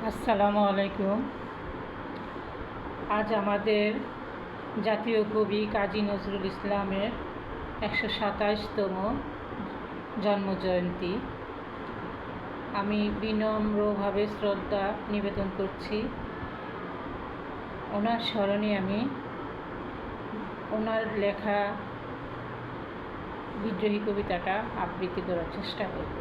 আসসালামু আলাইকুম। আজ আমাদের জাতীয় কবি কাজী নজরুল ইসলামের 127তম জন্মজয়ন্তী। আমি বিনম্রভাবে শ্রদ্ধা নিবেদন করছি। ওনার স্মরণে আমি ওনার লেখা বিদ্রোহী কবিতাটা আবৃত্তি করার চেষ্টা করব।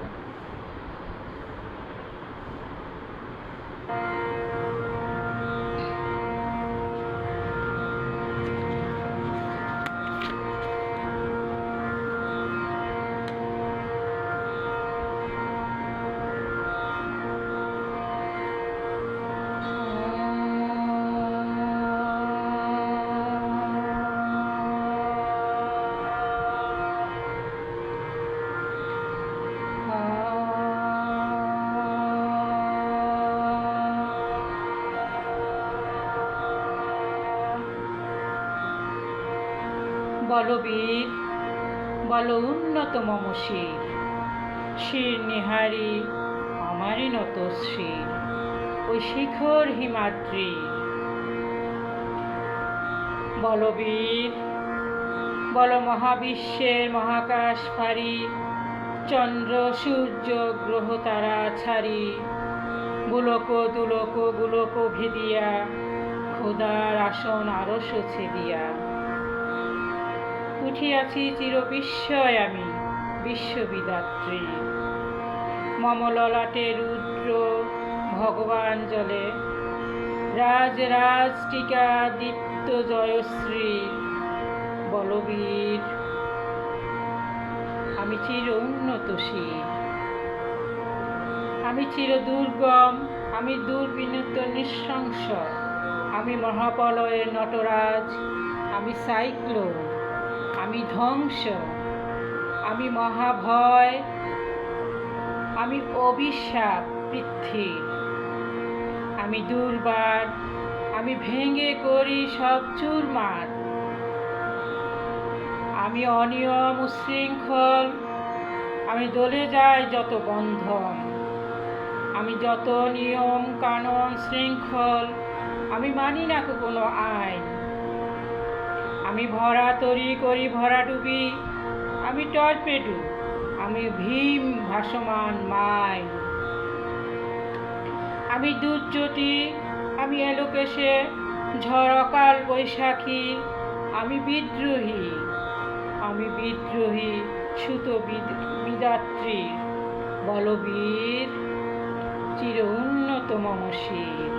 বলবীর বল উন্নত মম শির, শির নিহারি আমারই নত শির, ওই শিখর হিমাদ্রি। বলবীর বল মহাবিশ্বের মহাকাশ ফারি, চন্দ্র সূর্য গ্রহ তারা ছাড়ি, গোলক দুলক গোলক ভেদিয়া, খোদার আসন আরশ ছেদিয়া। উঠিয়াছি চির বিস্ময় আমি বিশ্ববিদাত্রী, মম ললাটে রুদ্র ভগবান জলে, রাজ রাজ টিকা দীপ্ত জয়শ্রী। বলবীর আমি চির উন্নতশীল, আমি চির দুর্গম, আমি দুর্বিনীত নৃশংস, আমি মহাপ্রলয়ের নটরাজ, আমি সাইক্লোন, আমি ধ্বংস, আমি মহাভয়, আমি অভিশাপ পৃথ্বীর, আমি দুর্বার, আমি ভেঙে করি সব চুরমার, আমি অনিয়ম উশৃঙ্খল, আমি দলে যাই যত বন্ধন, আমি যত নিয়ম কানুন শৃঙ্খল, আমি মানি না কোনো আইন, আমি ভরা তরি করি ভরা ডুবি, আমি টর্পেডো, আমি ভীম ভাসমান মাইন, আমি দুর্যোটি, আমি এলোকেশে ঝড় অকাল বৈশাখী, আমি বিদ্রোহী, আমি বিদ্রোহী সুত বিদাত্রী। বলবীর চির উন্নত মম শির।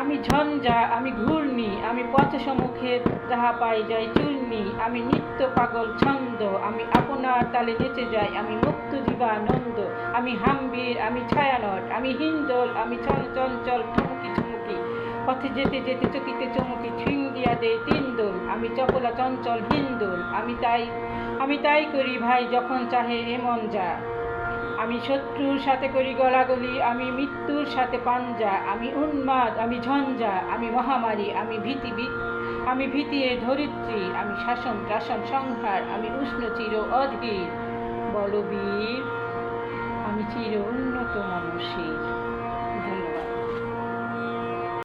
আমি ঝঞ্ঝা, আমি ঘূর্ণি, আমি পথ সম্মুখে যাহা পাই যাই চূর্ণি, আমি নিত্য পাগল ছন্দ, আমি আপনার তালে নেচে যাই, আমি মুক্ত জীবানন্দ, আমি হাম্বির, আমি ছায়ানট, আমি হিন্দোল, আমি চঞ্চল ঠুমকি ঝুমকি, পথে যেতে যেতে চকিতে চমকি ছিং দিয়া দেয় তিন দোল, আমি চপলা চঞ্চল হিন্দোল, আমি তাই করি ভাই যখন চাহে এমন যা, আমি শত্রুর সাথে করি গলাগলি, আমি মৃত্যুর সাথে পাঞ্জা, আমি উন্মাদ, আমি ঝঞ্ঝা, আমি মহামারী, আমি ভীতি এ ধরিত্রী, আমি শাসন ত্রাসন সংহার, আমি উষ্ণ চির অধীর। বলবীর আমি চির উন্নত মম শির।